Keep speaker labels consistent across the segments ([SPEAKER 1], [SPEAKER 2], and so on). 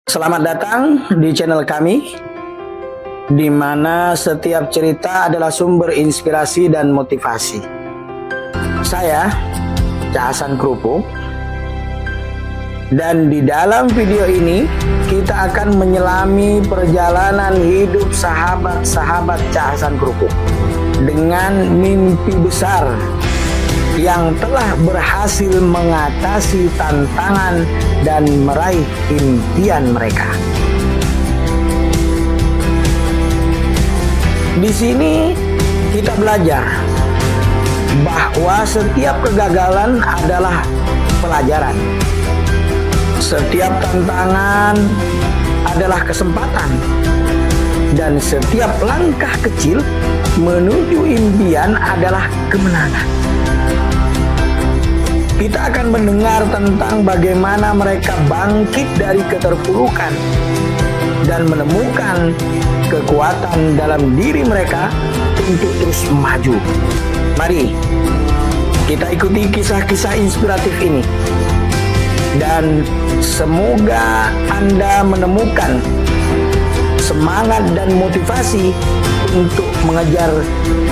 [SPEAKER 1] Selamat datang di channel kami, di mana setiap cerita adalah sumber inspirasi dan motivasi. Saya, Cak Hasan Krupuk, dan di dalam video ini kita akan menyelami perjalanan hidup sahabat-sahabat Cak Hasan Krupuk dengan mimpi besar yang telah berhasil mengatasi tantangan dan meraih impian mereka. Di sini kita belajar bahwa setiap kegagalan adalah pelajaran. Setiap tantangan adalah kesempatan. Dan setiap langkah kecil menuju impian adalah kemenangan. Kita akan mendengar tentang bagaimana mereka bangkit dari keterpurukan dan menemukan kekuatan dalam diri mereka untuk terus maju. Mari kita ikuti kisah-kisah inspiratif ini, dan semoga Anda menemukan semangat dan motivasi untuk mengejar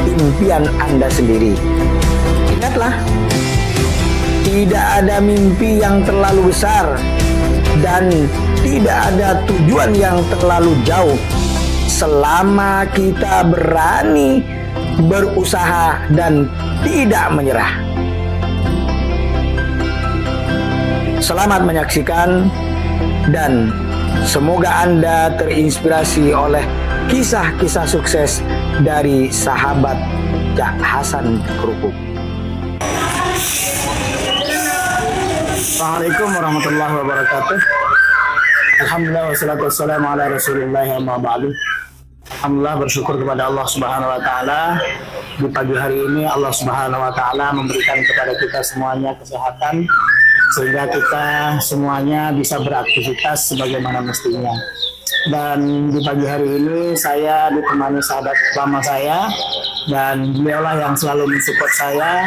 [SPEAKER 1] impian Anda sendiri. Ingatlah, tidak ada mimpi yang terlalu besar dan tidak ada tujuan yang terlalu jauh selama kita berani berusaha dan tidak menyerah. Selamat menyaksikan dan semoga Anda terinspirasi oleh kisah-kisah sukses dari sahabat Cak Hasan Krupuk. Assalamualaikum warahmatullahi wabarakatuh. Alhamdulillah wassalatu wassalamu ala rasulillah amma ba'du. Alhamdulillah, bersyukur kepada Allah subhanahu wa ta'ala. Di pagi hari ini Allah subhanahu wa ta'ala memberikan kepada kita semuanya kesehatan, sehingga kita semuanya bisa beraktivitas sebagaimana mestinya. Dan di pagi hari ini saya ditemani sahabat lama saya, dan beliaulah yang selalu mensupport saya,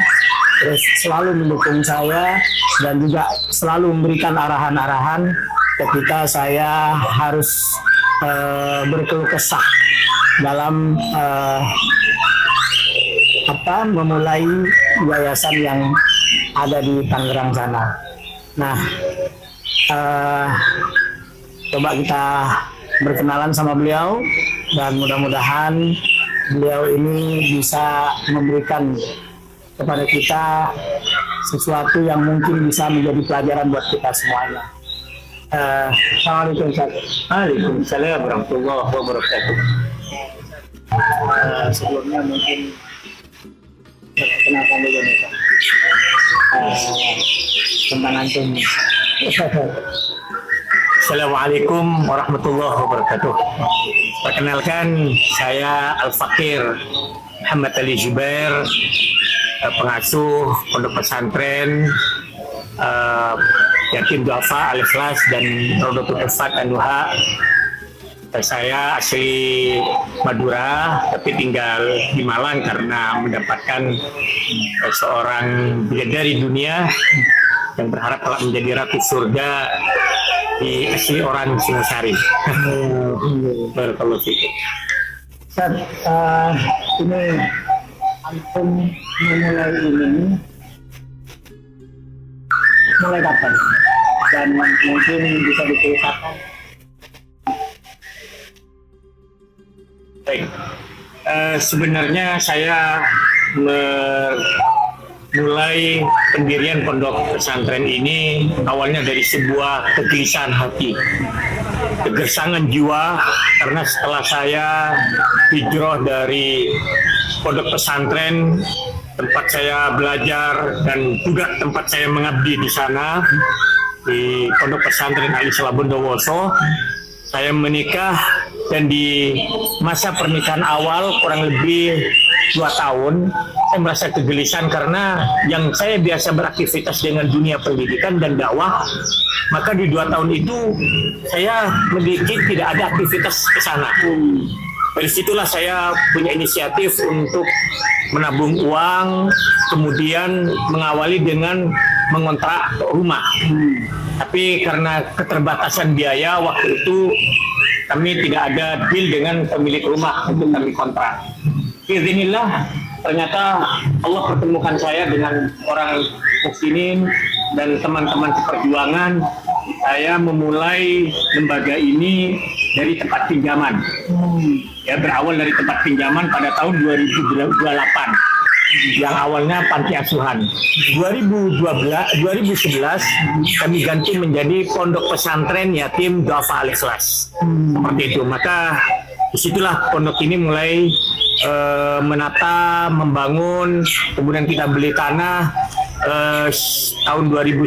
[SPEAKER 1] terus selalu mendukung saya, dan juga selalu memberikan arahan-arahan ketika saya harus berkeluh kesah dalam memulai yayasan yang ada di Tangerang sana. Nah, coba kita berkenalan sama beliau, dan mudah-mudahan beliau ini bisa memberikan kepada kita sesuatu yang mungkin bisa menjadi pelajaran buat kita semuanya. Assalamualaikum. Waalaikumsalam warahmatullahi wabarakatuh. Sebelumnya mungkin perkenalkan dulu nih Pak, tentang antum.
[SPEAKER 2] Assalamualaikum warahmatullahi wabarakatuh. Perkenalkan, saya Al-Fakir Muhammad Ali Jubair, pengasuh pondok pesantren Yatim Duafa Al-Ikhlas dan Rodotul Irfan Anuha. Saya asli Madura tapi tinggal di Malang karena mendapatkan seorang bidadari dunia yang berharap telah menjadi ratu surga di asli orang Singosari. Barakallahu fiik.
[SPEAKER 1] Ustaz, ini antum memulai ini mulai kapan? Dan mungkin bisa diceritakan.
[SPEAKER 2] Baik, sebenarnya saya mulai pendirian pondok pesantren ini awalnya dari sebuah kegelisahan hati, kegersangan jiwa, karena setelah saya hijrah dari pondok pesantren, tempat saya belajar dan juga tempat saya mengabdi di sana, di pondok pesantren Alisala Bondowoso, saya menikah. Dan di masa pernikahan awal kurang lebih 2 tahun, saya merasa kegelisahan karena yang saya biasa beraktivitas dengan dunia pendidikan dan dakwah, maka di 2 tahun itu saya sedikit tidak ada aktivitas ke sana. Dari situlah saya punya inisiatif untuk menabung uang, kemudian mengawali dengan mengontrak rumah. Tapi karena keterbatasan biaya waktu itu kami tidak ada deal dengan pemilik rumah untuk kami kontrak. Bismillah, ternyata Allah pertemukan saya dengan orang muslimin dan teman-teman seperjuangan. Saya memulai lembaga ini dari tempat pinjaman. Ya, berawal dari tempat pinjaman pada tahun 2028. Yang awalnya panti asuhan. 2011 kami ganti menjadi pondok pesantren yatim Duafa Al-Ikhlas. Seperti itu. Maka disitulah pondok ini mulai menata, membangun, kemudian kita beli tanah tahun 2012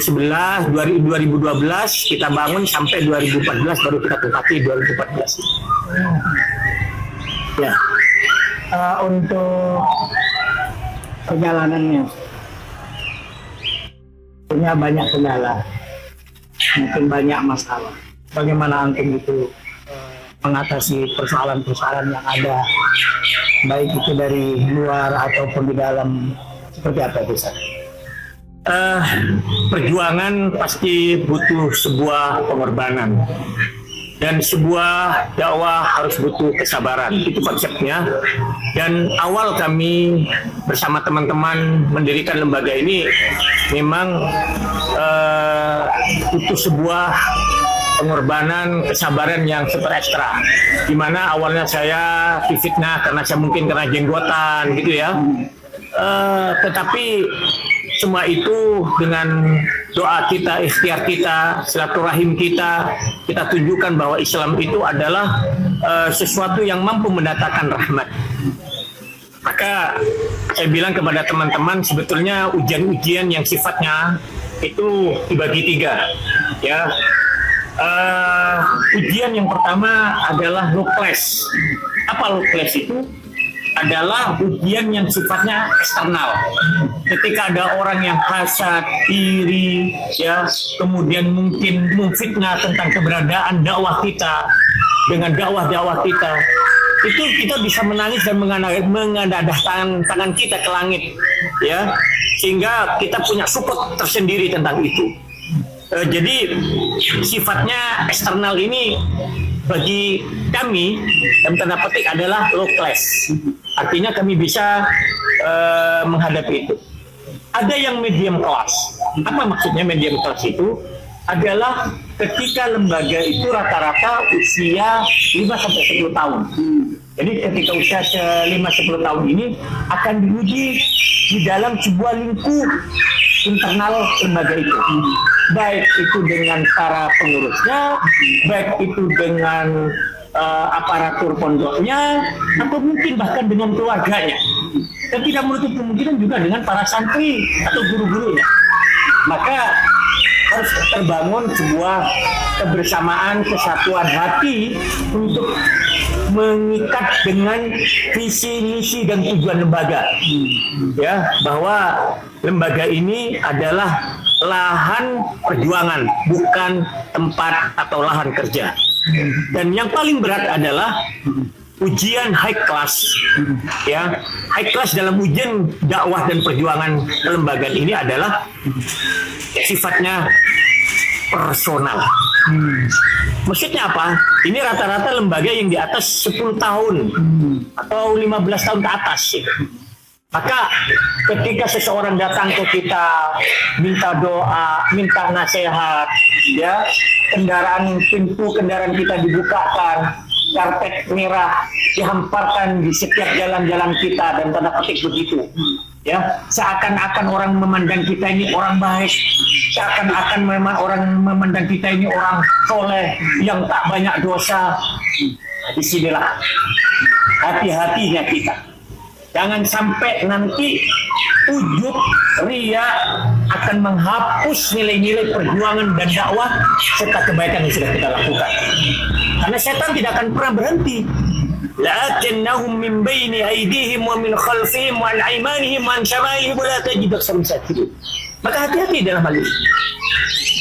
[SPEAKER 2] kita bangun sampai 2014 baru kita tempati 2014.
[SPEAKER 1] Ya. Untuk perjalanannya punya banyak kendala, mungkin banyak masalah. Bagaimana antum itu mengatasi persoalan-persoalan yang ada, baik itu dari luar ataupun di dalam, seperti apa itu, Ustaz?
[SPEAKER 2] Perjuangan pasti butuh sebuah pengorbanan. Dan sebuah dakwah harus butuh kesabaran, itu konsepnya. Dan awal kami bersama teman-teman mendirikan lembaga ini memang butuh sebuah pengorbanan, kesabaran yang super ekstra. Dimana awalnya saya difitnah karena saya mungkin kena jenggotan gitu ya. Tetapi semua itu dengan doa kita, ikhtiar kita, silaturahim kita tunjukkan bahwa Islam itu adalah sesuatu yang mampu mendatangkan rahmat. Maka saya bilang kepada teman-teman, sebetulnya ujian-ujian yang sifatnya itu dibagi tiga. Ya, ujian yang pertama adalah low class. Apa low class itu? Adalah ujian yang sifatnya eksternal. Ketika ada orang yang hasad, iri, ya, kemudian mungkin memfitnah tentang keberadaan dakwah kita dengan dakwah kita, itu kita bisa menangis dan mengadah tangan kita ke langit, ya, sehingga kita punya support tersendiri tentang itu. Jadi sifatnya eksternal ini bagi kami dalam tanda petik adalah low class. Artinya kami bisa menghadapi itu. Ada yang medium class. Apa maksudnya medium class itu? Adalah ketika lembaga itu rata-rata usia 5-10 tahun. Jadi ketika usia 5-10 tahun ini akan diuji di dalam sebuah lingkup internal lembaga itu, baik itu dengan para pengurusnya, baik itu dengan aparatur pondoknya, atau mungkin bahkan dengan keluarganya, dan tidak menutup kemungkinan juga dengan para santri atau guru-gurunya. Maka harus terbangun sebuah kebersamaan, kesatuan hati untuk mengikat dengan visi, misi, dan tujuan lembaga. Ya, bahwa lembaga ini adalah lahan perjuangan, bukan tempat atau lahan kerja. Dan yang paling berat adalah ujian high class. Ya, high class dalam ujian dakwah dan perjuangan kelembagaan ini adalah sifatnya personal. Maksudnya apa? Ini rata-rata lembaga yang di atas 10 tahun atau 15 tahun ke atas. Maka ketika seseorang datang ke kita minta doa, minta nasihat, ya, pintu kendaraan kita dibukakan, karpet merah dihamparkan di setiap jalan-jalan kita, dan tanda petik begitu. Ya, seakan-akan orang memandang kita ini orang baik, seakan-akan memang orang memandang kita ini orang soleh yang tak banyak dosa. Disinilah hati-hatinya kita. Jangan sampai nanti ujub, ria akan menghapus nilai-nilai perjuangan dan dakwah serta kebaikan yang sudah kita lakukan. Karena setan tidak akan pernah berhenti. La'atannahum min baini aydihim wa min khalfihim wa an aymanihim wa an syama'ihim wa la tajidu aktsarum syakirin. Maka hati-hati dalam hal ini.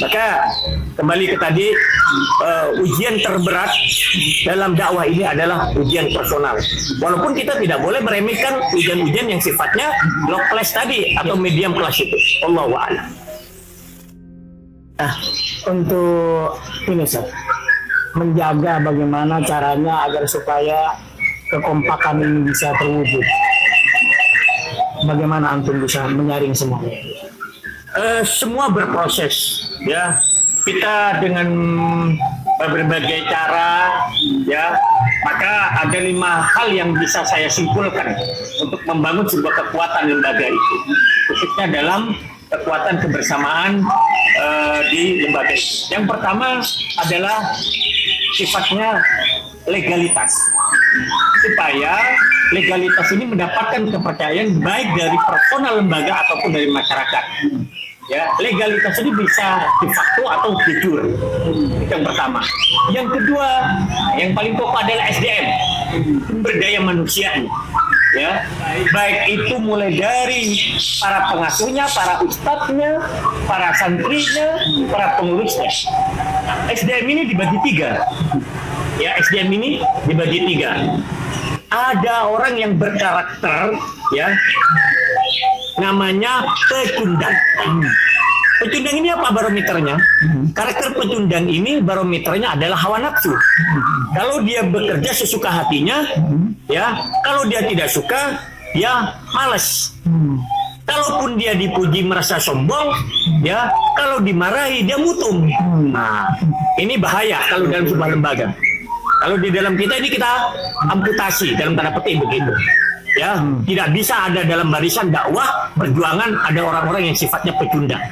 [SPEAKER 2] Maka kembali ke tadi, ujian terberat dalam dakwah ini adalah ujian personal. Walaupun kita tidak boleh meremehkan ujian-ujian yang sifatnya low class tadi atau medium class itu. Allahu a'lam.
[SPEAKER 1] untuk ini Ustaz, menjaga bagaimana caranya agar supaya kekompakan ini bisa terwujud. Bagaimana antum bisa menyaring semuanya?
[SPEAKER 2] Semua berproses, ya. Kita dengan berbagai cara, ya. Maka ada 5 hal yang bisa saya simpulkan untuk membangun sebuah kekuatan lembaga itu, khususnya dalam kekuatan kebersamaan di lembaga. Yang pertama adalah sifatnya legalitas, supaya legalitas ini mendapatkan kepercayaan baik dari personal lembaga ataupun dari masyarakat. Ya, legalitas ini bisa de facto atau de jure. Itu yang pertama. Yang kedua, yang paling pokok adalah SDM, sumber daya manusia. Ya, baik itu mulai dari para pengasuhnya, para ustadznya, para santrinya, para pengurusnya. SDM ini dibagi 3. Ya, SDM ini dibagi 3. Ada orang yang berkarakter, ya, namanya pecundang. Pecundang ini apa barometernya? Karakter pecundang ini barometernya adalah hawa nafsu. Kalau dia bekerja sesuka hatinya, ya, kalau dia tidak suka, ya malas. Kalaupun dia dipuji merasa sombong, ya, kalau dimarahi dia mutung. Nah, ini bahaya kalau dalam sebuah lembaga. Kalau di dalam kita ini kita amputasi dalam tanda petik begitu. Ya, tidak bisa ada dalam barisan dakwah perjuangan ada orang-orang yang sifatnya pecundang.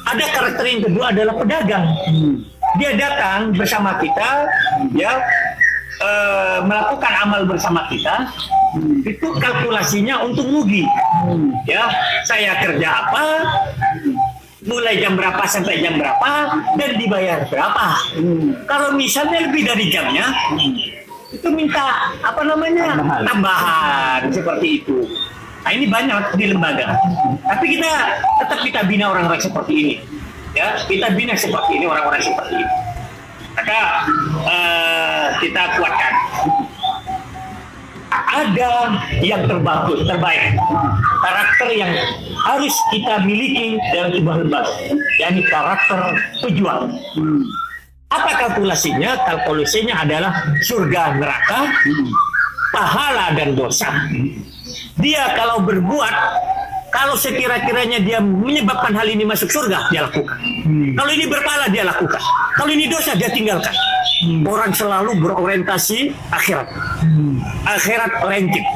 [SPEAKER 2] Ada karakter yang kedua adalah pedagang. Dia datang bersama kita, ya, melakukan amal bersama kita. Itu kalkulasinya untuk rugi. Ya, saya kerja apa, mulai jam berapa sampai jam berapa, dan dibayar berapa. Kalau misalnya lebih dari jamnya, itu minta apa namanya tambahan seperti itu. Nah, ini banyak di lembaga. Tapi kita bina orang-orang seperti ini. Ya, kita bina seperti ini, orang-orang seperti ini. Maka kita kuatkan. Ada yang terbaik, karakter yang harus kita miliki dalam sebuah lembaga, yakni karakter pejuang. Apa kalkulasinya? Kalkulasinya adalah surga neraka, pahala dan dosa. Dia kalau berbuat, kalau sekira-kiranya dia menyebabkan hal ini masuk surga, dia lakukan. Kalau ini berpahala, dia lakukan. Kalau ini dosa, dia tinggalkan. Orang selalu berorientasi akhirat. Akhirat oriented.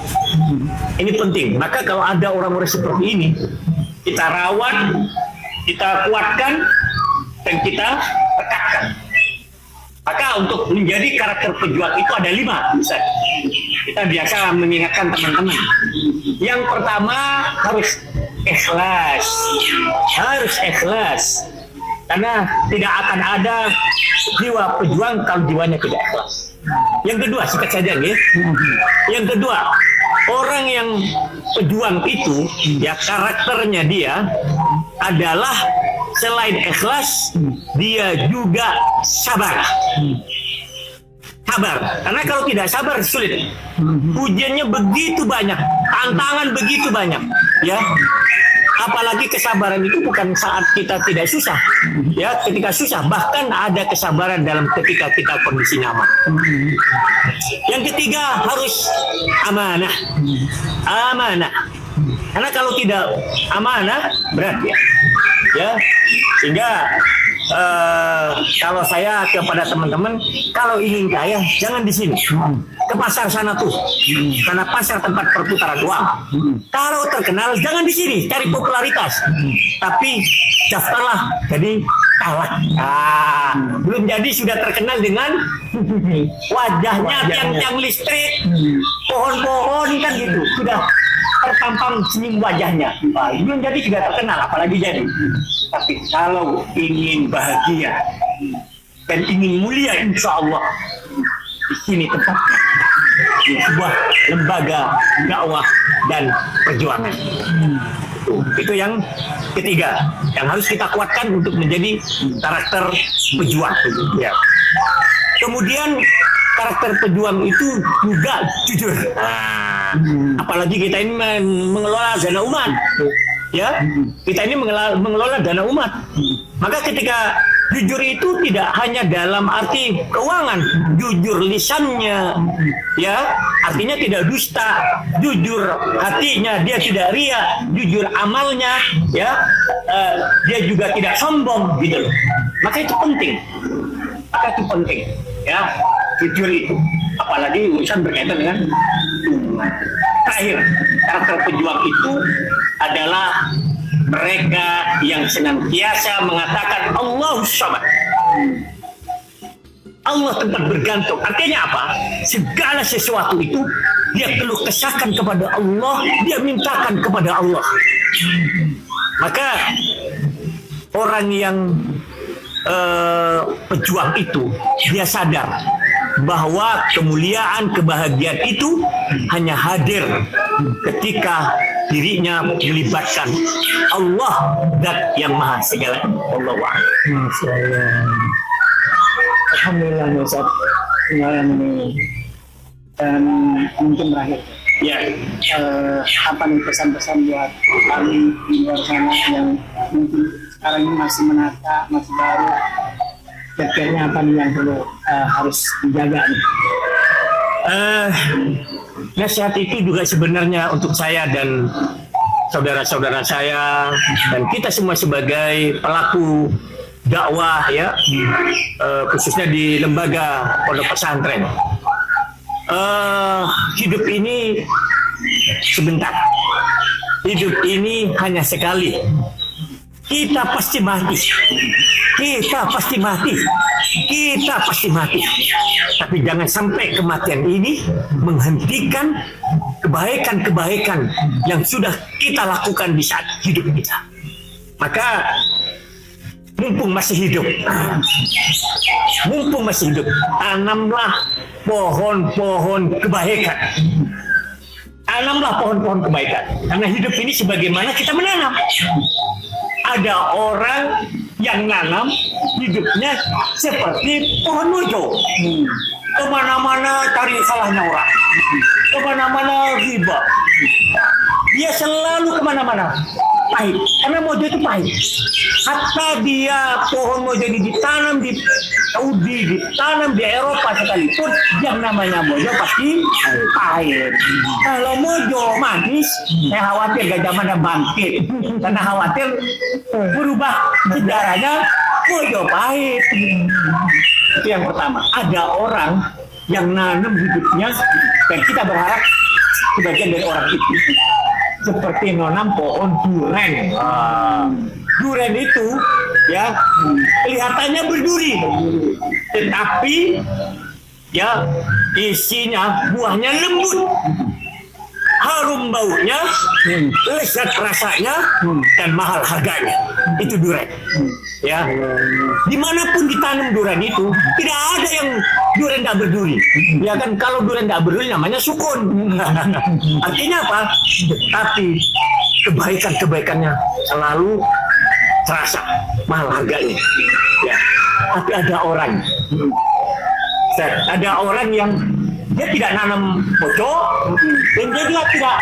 [SPEAKER 2] Ini penting. Maka kalau ada orang-orang seperti ini, kita rawat, kita kuatkan, dan kita tekatkan. Maka untuk menjadi karakter pejuang itu ada 5. Misalnya. Kita biasa mengingatkan teman-teman. Yang pertama harus ikhlas. Harus ikhlas. Karena tidak akan ada jiwa pejuang kalau jiwanya tidak ikhlas. Yang kedua, sikat saja nih. Yang kedua, orang yang pejuang itu, ya karakternya dia adalah selain ikhlas, dia juga sabar. Sabar, karena kalau tidak sabar sulit. Ujiannya begitu banyak, tantangan begitu banyak, ya. Apalagi kesabaran itu bukan saat kita tidak susah, ya. Ketika susah, bahkan ada kesabaran dalam ketika kita kondisi nyaman. Yang ketiga harus amanah, amanah. Karena kalau tidak amanah berat ya. Sehingga kalau saya kepada teman-teman, kalau ingin kaya jangan di sini, ke pasar sana tuh, karena pasar tempat perputaran uang. Kalau terkenal jangan di sini, cari popularitas, tapi daftarlah jadi kalah. Belum jadi sudah terkenal dengan wajahnya tiang-tiang listrik, pohon-pohon kan gitu, sudah terpampang senyum wajahnya. Belum jadi sudah terkenal, apalagi jadi. Tapi kalau ingin bahagia dan ingin mulia, insya Allah di sini tempatnya, di sebuah lembaga dakwah dan perjuangan. Itu yang ketiga yang harus kita kuatkan untuk menjadi karakter pejuang. Ya. Kemudian karakter pejuang itu juga jujur. Apalagi kita ini mengelola dana umat, ya, kita ini mengelola dana umat. Maka ketika Jujur itu tidak hanya dalam arti keuangan, jujur lisannya, ya, artinya tidak dusta, jujur hatinya, dia tidak ria, jujur amalnya, ya, dia juga tidak sombong, gitu loh. Maka itu penting, ya, jujur itu, apalagi urusan berkaitan dengan terakhir, karakter pejuang itu adalah mereka yang senantiasa mengatakan Allahu Samad. Allah tempat bergantung. Artinya apa? Segala sesuatu itu dia keluh kesahkan kepada Allah, dia mintakan kepada Allah. Maka orang yang pejuang itu dia sadar bahwa kemuliaan, kebahagiaan itu hanya hadir ketika dirinya melibatkan Allah dan yang maha segala. Allah
[SPEAKER 1] Alhamdulillah Ustaz, yang ini dan mungkin terakhir.
[SPEAKER 2] ya.
[SPEAKER 1] Apa nih pesan-pesan buat kami di luar sana yang mungkin sekarang ini masih menata, masih baru, kira-kira apa nih yang perlu harus dijaga nih?
[SPEAKER 2] Nasihat itu juga sebenarnya untuk saya dan saudara-saudara saya dan kita semua sebagai pelaku dakwah, ya, khususnya di lembaga pondok pesantren. Hidup ini sebentar, hidup ini hanya sekali. Kita pasti mati. Kita pasti mati. Kita pasti mati. Tapi jangan sampai kematian ini menghentikan kebaikan-kebaikan yang sudah kita lakukan di saat hidup kita. Maka mumpung masih hidup, tanamlah pohon-pohon kebaikan. Tanamlah pohon-pohon kebaikan. Karena hidup ini sebagaimana kita menanam. Ada orang yang nanam hidupnya seperti pohon mojo. Kemana-mana cari salahnya orang. Kemana-mana riba. Dia selalu kemana-mana pahit. Karena mojo itu pahit. Hatta dia pohon mojo ini ditanam di Saudi, ditanam di Eropa sekalipun, yang namanya mojo pasti pahit. Kalau mojo manis, saya khawatir Gajah Mada bangkit. Karena khawatir berubah sejarahnya mojo pahit. Itu yang pertama. Ada orang yang nanam hidupnya dan kita berharap sebagian dari orang itu seperti menanam pohon duren. Duren itu ya kelihatannya berduri, tetapi ya isinya buahnya lembut, harum baunya, lezat rasanya, dan mahal harganya. Itu duren. Ya, dimanapun ditanam duren itu tidak ada yang duren tidak berduri. Ya kan, kalau duren tidak berduri namanya sukun. Artinya apa? Tapi kebaikannya selalu terasa, mahal harganya. Ya, tapi ada orang yang dia tidak nanam pojok dan dia juga tidak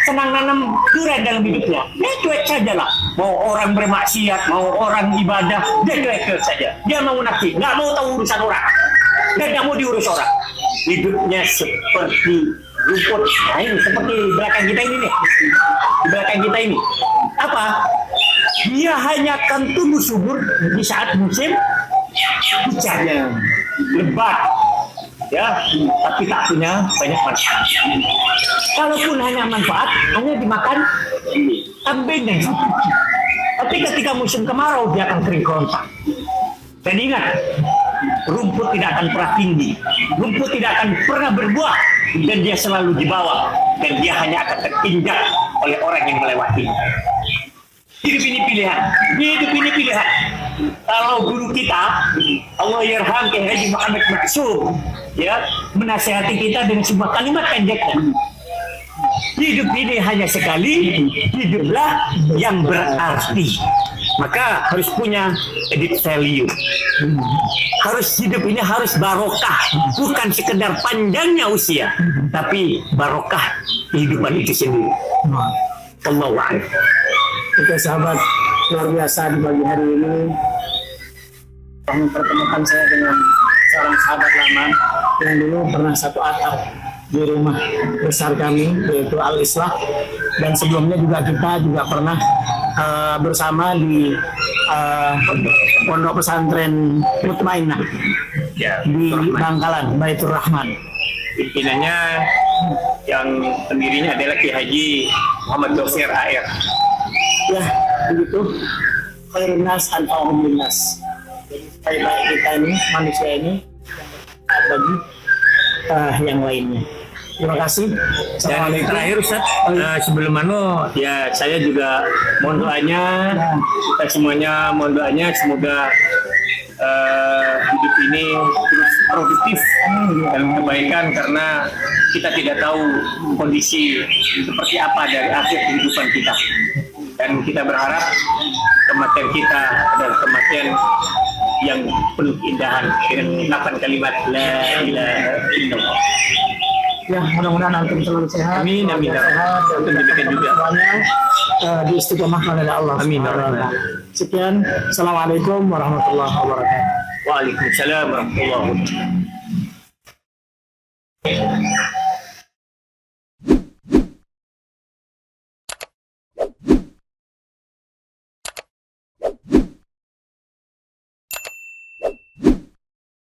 [SPEAKER 2] senang nanam durian dalam hidupnya. Dia cuek saja lah. Mau orang bermaksiat, mau orang ibadah, dia cuek saja. Dia mau nafsi, nggak mau tahu urusan orang dan nggak mau diurus orang. Hidupnya seperti rumput. Nah, ini seperti belakang kita ini nih. Di belakang kita ini apa? Dia hanya akan tumbuh subur di saat musim hujan, lebat, ya, tapi tak punya banyak manfaat. Kalaupun hanya manfaat, hanya dimakan kambing dan sapi. Tapi ketika musim kemarau dia akan kering kerontang. Dan ingat, rumput tidak akan pernah tinggi, rumput tidak akan pernah berbuah, dan dia selalu di bawah, dan dia hanya akan terinjak oleh orang yang melewati. Hidup ini pilihan. Kalau guru kita, Allah yarham Kiai Haji Muhammad Maksum, ya, menasihati kita dengan sebuah kalimat pendeknya. Hidup ini hanya sekali, hiduplah yang berarti. Maka harus punya added value. Hidup ini harus barokah, bukan sekedar panjangnya usia, tapi barokah kehidupan itu sendiri. Allahu a'lam.
[SPEAKER 1] Oke sahabat, luar biasa di pagi hari ini mempertemukan saya dengan seorang sahabat lama yang dulu pernah satu atap di rumah besar kami, yaitu Al-Islah, dan sebelumnya juga kita juga pernah bersama di pondok pesantren Mutmainah
[SPEAKER 2] Ya,
[SPEAKER 1] di Bangkalan, Baitur Rahman.
[SPEAKER 2] pimpinannya yang pendirinya adalah Ki Haji Muhammad Dofir AR.
[SPEAKER 1] Ya, begitu. Khairun nas anfa'uhum linnas. Jadi baik kita ini, manusia ini bagi yang lainnya. Terima kasih.
[SPEAKER 2] Dan terakhir Ustaz, sebelum ya saya juga mohon doanya, kita semuanya mohon doanya semoga hidup ini terus produktif dalam kebaikan, karena kita tidak tahu kondisi seperti apa dari akhir kehidupan kita, dan kita berharap kematian kita adalah kematian yang penuh keindahan dengan ucapan kalimat la ilaha illallah.
[SPEAKER 1] Ya, mudah-mudahan antum selalu sehat.
[SPEAKER 2] Amin, amin.
[SPEAKER 1] Sehat dan
[SPEAKER 2] demikian juga.
[SPEAKER 1] semuanya diistiqomahkan oleh Allah.
[SPEAKER 2] Amin.
[SPEAKER 1] Sekian. Assalamualaikum warahmatullahi wabarakatuh.
[SPEAKER 2] Waalaikumsalam warahmatullahi wabarakatuh.